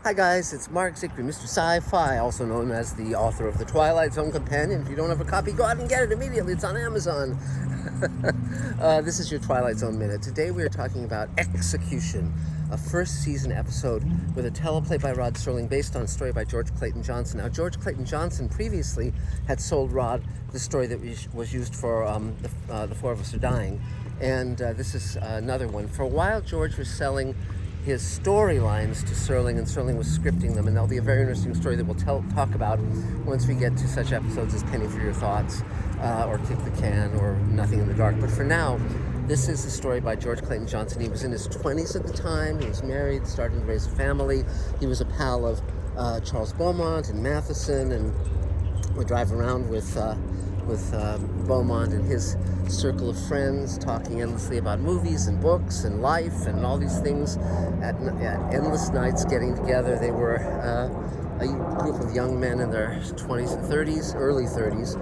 Hi guys, it's Mark Zickery, Mr. Sci-Fi, also known as the author of the Twilight Zone Companion. If you don't have a copy, go out and get it immediately. It's on Amazon. This is your Twilight Zone Minute. Today we are talking about Execution, a first season episode with a teleplay by Rod Serling based on a story by George Clayton Johnson. Now, George Clayton Johnson previously had sold Rod the story that was used for The Four of Us Are Dying, and this is another one. For a while, George was selling his storylines to Serling, and Serling was scripting them, and there'll be a very interesting story that we'll talk about once we get to such episodes as Penny for Your Thoughts, or Kick the Can, or Nothing in the Dark. But for now, this is a story by George Clayton Johnson. He was in his 20s at the time. He was married, starting to raise a family. He was a pal of Charles Beaumont and Matheson, and would drive around with Beaumont and his circle of friends, talking endlessly about movies and books and life and all these things at endless nights getting together. They were a group of young men in their 20s and 30s, early 30s,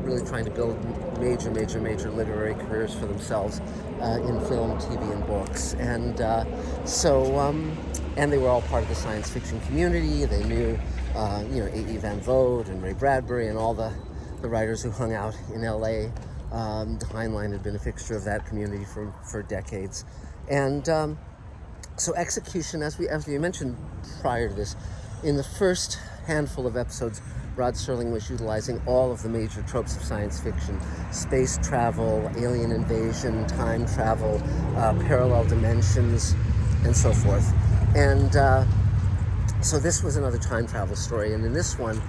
really trying to build major literary careers for themselves in film, TV, and books. And and they were all part of the science fiction community. They knew A.E. Van Vogt and Ray Bradbury and all the writers who hung out in L.A. Heinlein had been a fixture of that community for decades. And so Execution, as we mentioned prior to this, in the first handful of episodes, Rod Serling was utilizing all of the major tropes of science fiction: space travel, alien invasion, time travel, parallel dimensions, and so forth. And so this was another time travel story. And in this one,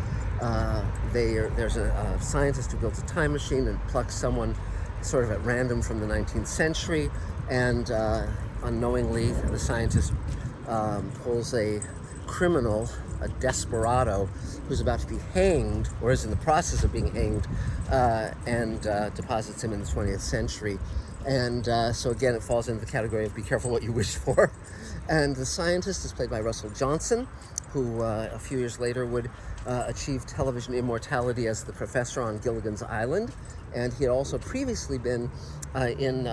there's a scientist who built a time machine and plucks someone sort of at random from the 19th century, and unknowingly the scientist pulls a criminal, a desperado, who's about to be hanged, or is in the process of being hanged, and deposits him in the 20th century. And so again, it falls into the category of be careful what you wish for. And the scientist is played by Russell Johnson, who a few years later would achieve television immortality as the professor on Gilligan's Island. And he had also previously been in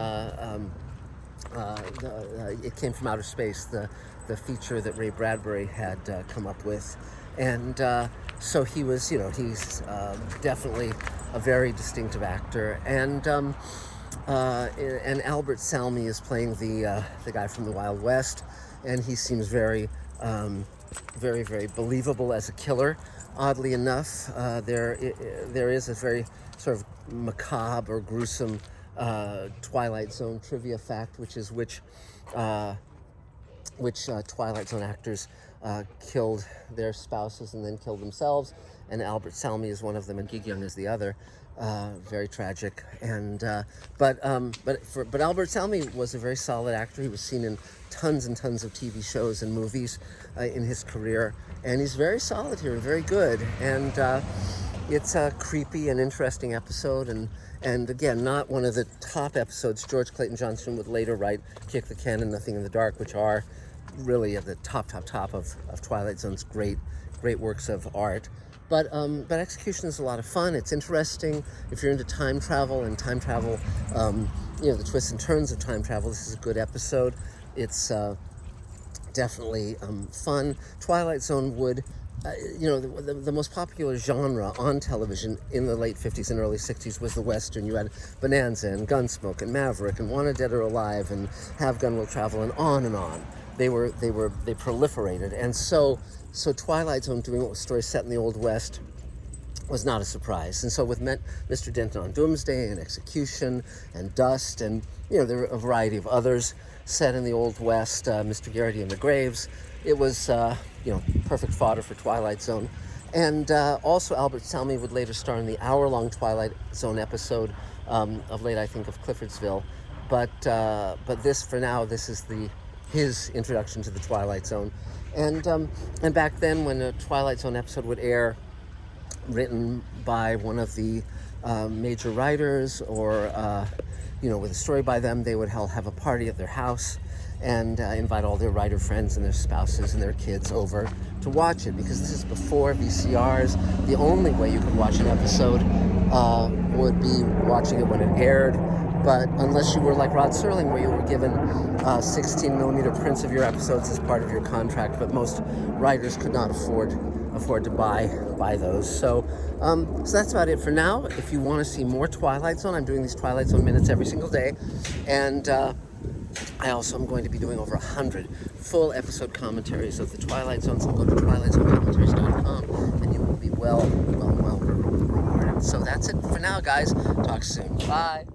It Came From Outer Space, the feature that Ray Bradbury had come up with. And so he was, he's definitely a very distinctive actor. And Albert Salmi is playing the guy from the Wild West, and he seems very believable as a killer. Oddly enough, there is a very sort of macabre or gruesome Twilight Zone trivia fact, which is which Twilight Zone actors killed their spouses and then killed themselves, and Albert Salmi is one of them, and Gig Young is the other. Very tragic. And but Albert Salmi was a very solid actor. He was seen in tons and tons of TV shows and movies in his career, and he's very solid here and very good. And it's a creepy and interesting episode, and again, not one of the top episodes. George Clayton Johnson would later write Kick the Can and Nothing in the Dark, which are really at the top of Twilight Zone's great works of art. But Execution is a lot of fun. It's interesting. If you're into time travel, the twists and turns of time travel, this is a good episode. It's definitely fun. Twilight Zone would, the most popular genre on television in the late 50s and early 60s was the Western. You had Bonanza and Gunsmoke and Maverick and Wanted Dead or Alive and Have Gun Will Travel and on and on. They proliferated, and so Twilight Zone doing a story set in the Old West was not a surprise. And so with Mr. Denton on Doomsday and Execution and Dust, and there were a variety of others set in the Old West, Mr. Garrity and the Graves, it was perfect fodder for Twilight Zone. And also Albert Salmi would later star in the hour-long Twilight Zone episode of late, I think, of Cliffordsville. But this, for now, this is his introduction to the Twilight Zone. And back then, when a Twilight Zone episode would air, written by one of the major writers, or with a story by them, they would have a party at their house and invite all their writer friends and their spouses and their kids over to watch it, because this is before VCRs. The only way you could watch an episode would be watching it when it aired, But unless you were like Rod Serling, where you were given 16 millimeter prints of your episodes as part of your contract, but most writers could not afford to buy those. So that's about it for now. If you want to see more Twilight Zone, I'm doing these Twilight Zone minutes every single day, and I also am going to be doing over 100 full episode commentaries of the Twilight Zone. So go to twilightzonecommentary.com and you will be well rewarded. So that's it for now, guys. Talk soon. Bye.